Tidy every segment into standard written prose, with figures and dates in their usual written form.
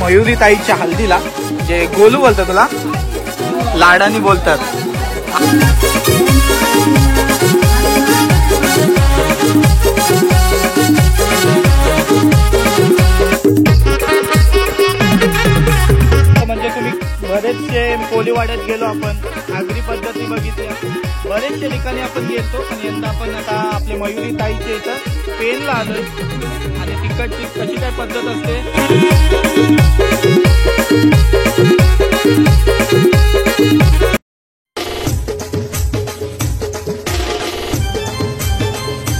मयुरी ताईच्या हल्दीला, जे गोलू बोलतात तुला, लाडानी बोलतात. म्हणजे तुम्ही बरेचसे कोलीवाड्यात गेलो आपण, आगरी पद्धती बघितल्या, बरेचशा ठिकाणी आपण गेलतो. पण यंदा आपण आता आपले मयुरी ताईचे इथं पेनला आलोय आणि तिकडची कशी काय पद्धत असते.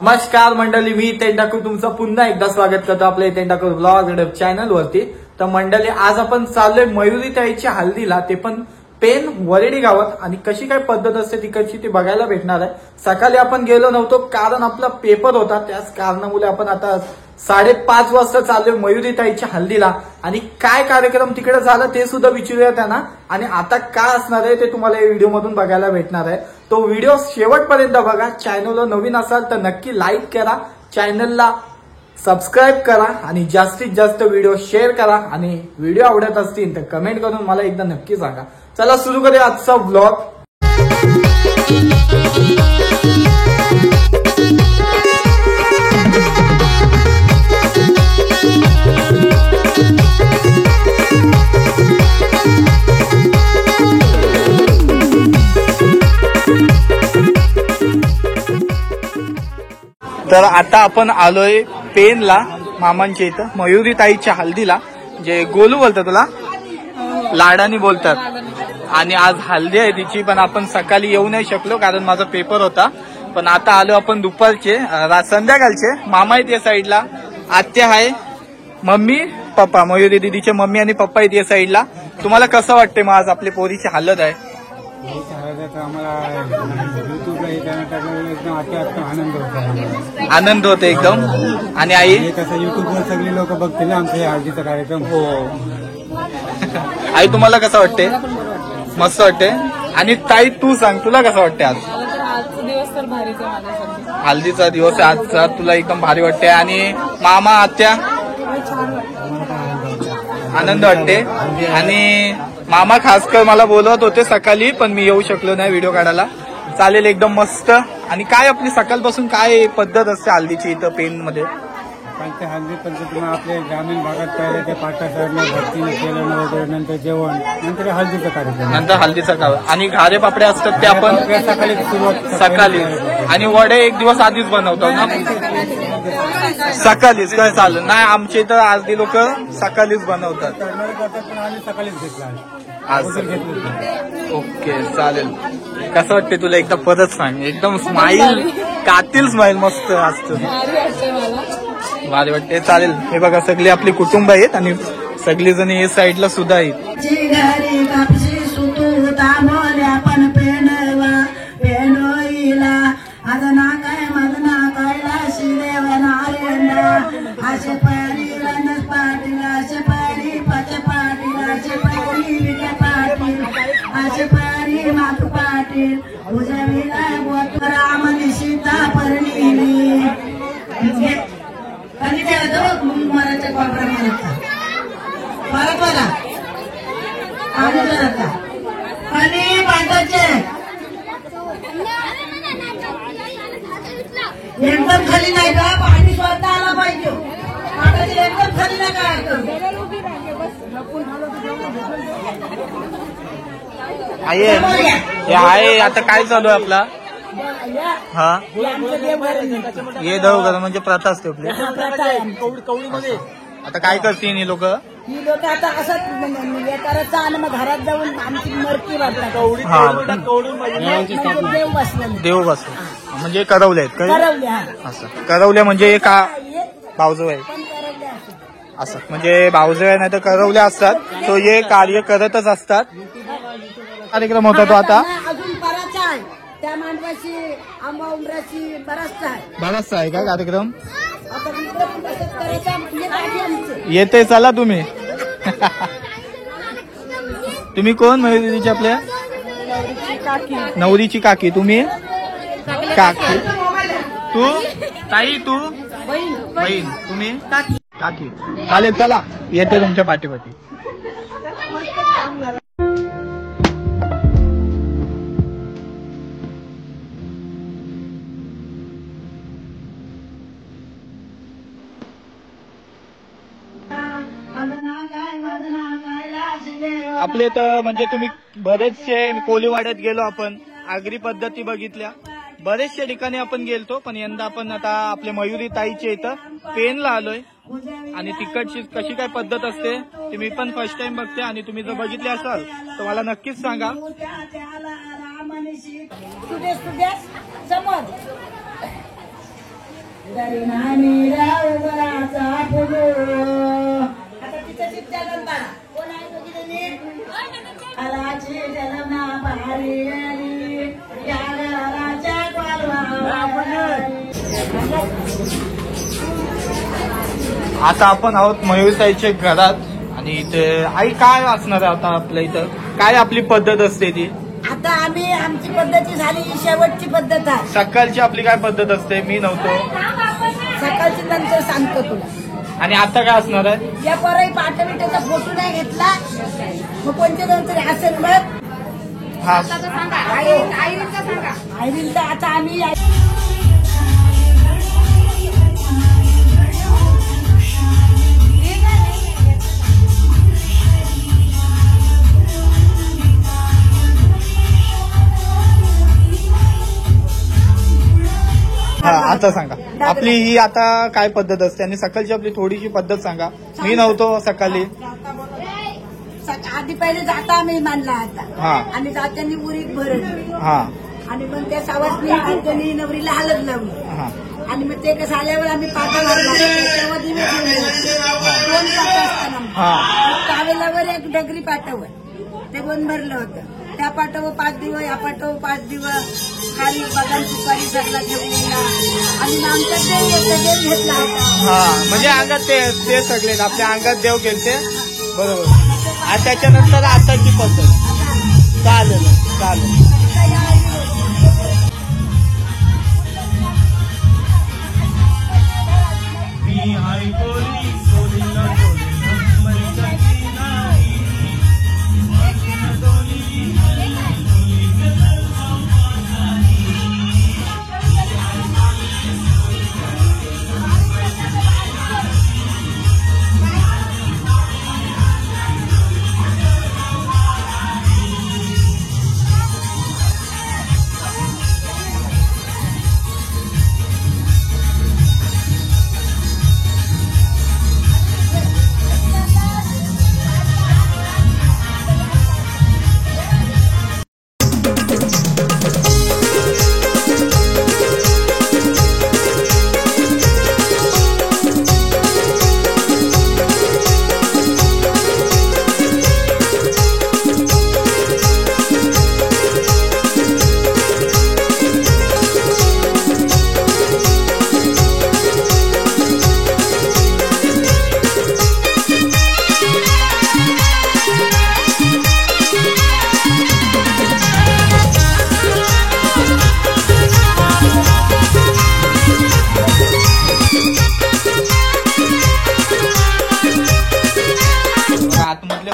नमस्कार मंडळी, मी तेंडाकू तुमचं पुन्हा एकदा स्वागत करतो आपल्या तेंडाकू ब्लॉग युट्यूब चॅनल वरती. तर मंडळी, आज आपण चाललोय मयुरी ताईच्या हल्दीला, ते पण पेन वरेडी गावात. आणि कशी काय पद्धत असते तिकडची ती बघायला भेटणार आहे. सकाळी आपण गेलो नव्हतो कारण आपला पेपर होता, त्याच कारणामुळे आपण आता 5:30 वाजता चाललोय मयुरी ताईच्या हल्दीला. आणि काय कार्यक्रम तिकडे झाला ते सुद्धा विचारूया त्यांना, आणि आता काय असणार आहे ते तुम्हाला या व्हिडिओ मधून बघायला भेटणार आहे. तो व्हिडिओ शेवटपर्यंत बघा. चॅनलला नवीन असाल तर नक्की लाईक करा, चॅनलला सबस्क्राईब करा आणि जास्तीत जास्त व्हिडिओ शेअर करा. आणि व्हिडिओ आवडत असतील तर कमेंट करून मला एकदा नक्की सांगा. चला सुरू करूया आजचा व्लॉग. तर आता आपण आलोय पेनला, मामांच्या इथं मयुरी ताईच्या हल्दीला, जे गोलू बोलतात तुला, लाडानी बोलतात. आणि आज हल्दी आहे तिची, पण आपण सकाळी येऊ नाही शकलो कारण माझा पेपर होता. पण आता आलो आपण दुपारचे, संध्याकाळचे. मामा आहेत या साईडला, आत्या आहे, मम्मी पप्पा, मयुरी दीदीचे मम्मी आणि पप्पा आहेत या साईडला. तुम्हाला कसं वाटतंय मग आज आपली पोरीची हालत आहे? आनंद होतो एकदम. आणि आई कसं युट्यूबवर सगळी लोक बघतील आमच्या हळदीचा कार्यक्रम. हो आई, तुम्हाला कसं वाटते? मस्त वाटते. आणि ताई तू सांग, तुला कसं वाटते आज? दिवस तर भारीच आहे माझ्यासाठी. हल्दीचा दिवस आहे आजचा, तुला एकदम भारी वाटते. आणि मामा आत्या आनंद वाटते. आणि मामा खासकर मला बोलवत होते सकाळी, पण मी येऊ शकलो नाही व्हिडिओ काढायला. चालेल, एकदम मस्त. आणि काय आपली सकाळपासून काय पद्धत असते हल्दीची इथं पेन मध्ये? हल्दी पद्धतीनं आपल्या ग्रामीण भागात पहिले ते पाटा चढणं, भक्तीने केलं वगैरे, नंतर जेवण, नंतर हल्दीचा कार्यक्रम, नंतर हल्दीचा कार्यक्रम. आणि घारे पापडे असतात ते आपण सकाळी सुरुवात सकाळी. आणि वडे एक दिवस आधीच बनवतो ना, सकाळीच. काय चालेल नाही, आमच्या इथं आज लोक सकाळीच बनवतात. सकाळीच घेतला आज ओके, चालेल. कसं वाटते तुला? एकदा परत सांग. एकदम स्माईल, कातील स्माईल मस्त असतं, भारी वाटते. चालेल, हे बघा सगळे आपले कुटुंब आहेत आणि सगळी जण हे साईडला सुद्धा आहेत. एकदम खाली नाही का, पाणी स्वतः आला पाहिजे. एकदम खाली नाही का. आहे आता काय चालू आहे आपला? हा, हे दव म्हणजे प्रथा असते आपली. आता काय करते ही लोक? ही लोक आता असं येताराचा आणि मग घरात जाऊन आमची मरकी वाटतात. देव बसला, देव बसला म्हणजे करवले आहेत काय? करवल्या. असं करवल्या म्हणजे का भाऊजव आहे असं, म्हणजे भाऊजव आहे नाही तर करवल्या असतात. तो हे कार्य करतच असतात. कार्यक्रम होता तो आता अजून बराच आहे. त्या मांडवाची, आंबा उमराची बराचसा आहे का कार्यक्रम? आता इकडे पण तसंच करायचं. येते, चला तुम्ही. तुम्ही कोण? मयुरीची आपल्या नवरीची काकी. तुम्ही काकी? तू ताई? तू बहीण? तुम्ही काकी? चालेल, चला येते तुमच्या पाठीपाठी. आपले तर म्हणजे तुम्ही बरेचसे कोलीवाड्यात गेलो आपण, आगरी पद्धती बघितल्या, बरेचशा ठिकाणी आपण गेलतो, पण यंदा आपण आता आपल्या मयुरी ताईच्या इथं पेनला आलोय आणि तिकडची कशी काय पद्धत असते ते मी पण फर्स्ट टाइम बघते आणि तुम्ही जर बघितले असाल तर मला नक्कीच सांगा. समोर आता तिचं चित जन्म बाळा कोण आहे तो किती आलाची जन्म भारी या घराच्या आता आपण आहोत मयुरताईच्या घरात आणि इथे आई काय असणार आहे आता आपल्या इथं, काय आपली पद्धत असते ती? आता आम्ही आमची पद्धती झाली शेवटची पद्धत आहे. सकाळची आपली काय पद्धत असते? मी नव्हतो, सकाळची नंतर सांगतो तुला. आणि आता काय असणार आहे? या परही पाठविटेचा फोटो नाही घेतला मग कोणत्या नंतर असेल बघ. हा आयरील तर आता आम्ही हा आता सांगा आपली ही आता काय पद्धत असते आणि सकाळची आपली थोडीशी पद्धत सांगा. मी नव्हतो सकाळी. आधी पहिले जाता आम्ही मानला आता हा. आणि जात्यांनी उरीत भरत हा आणि मग त्या सावसनी त्यांनी नवरीला हलत लावली हा आणि मग ते कसं आल्यावर आम्ही पाटा भरला त्याच्यावर दिवे ठेवले दोन पाटा असताना हा. कावेलावर एक डगरी पाटावर ते दोन भरलं होतं. त्या पाटावर 5 दिवस, या पाटावर 5 दिवस खाली बदाम सुपारी सगळा ठेवलेला आणि आमच्या देव घेतला होता. हा म्हणजे अंगात ते सगळे आपल्या अंगात देव गेलते बरोबर. आणि त्याच्यानंतर आताची पद्धत. चालेल चालेल.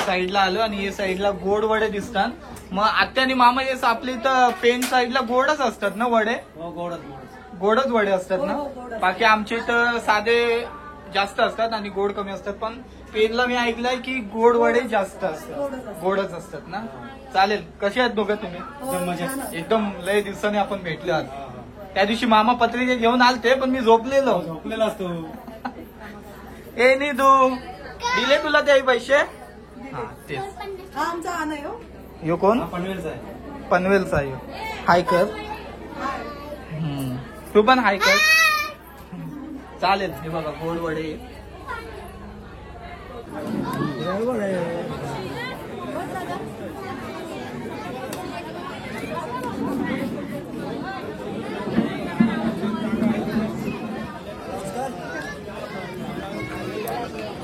साईडला आलो आणि हे साईडला गोड वडे दिसतात. मग आत्या आणि मामा हे आपली तर पेन साईडला गोडच असतात ना वडे? गोडच वडे असतात ना. बाकी आमच्या इथं साधे जास्त असतात आणि गोड कमी असतात, पण पेनला मी ऐकलंय की गोड वडे जास्त असतात, गोडच असतात ना. चालेल. कसे आहेत दोघं तुम्ही? एकदम लय दिवसाने आपण भेटलो आज. त्या दिवशी मामा पत्रिका घेऊन आलते पण मी झोपलेलो असतो. ए निधू दिले तुला ते पैसे? हा तेच. यो कोण? पनवेलचा आहे. हाय कर. तू पण हाय कर. चालेल. हे बघा गोड वडे.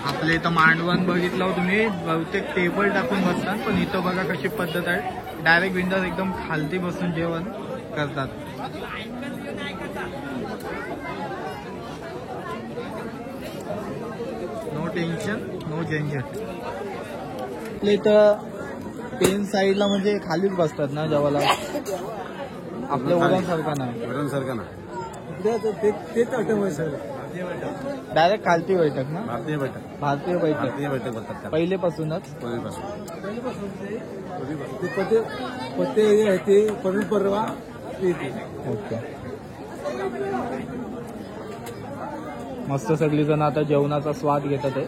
आपल्या इथं मांडवण बघितलं तुम्ही, बहुतेक टेबल टाकून बसतात, पण इथं बघा कशी पद्धत आहे. डायरेक्ट विंडोज एकदम खालती बसून जेवण करतात. नो टेन्शन नो झंझट. आपल्या इथं पेन साईडला म्हणजे खालीच बसतात ना जेवायला. आपल्या वरणसारखा नाही. वरणसारखा नाही. डायरेक्ट खालती बैठक ना? भारतीय बैठक भारतीय बैठक बैठक बोलतात त्याला. पहिलेपासूनच. पत्ते आहे ते करून परवा ओके. मस्त सगळी जण आता जेवणाचा स्वाद घेतात आहे.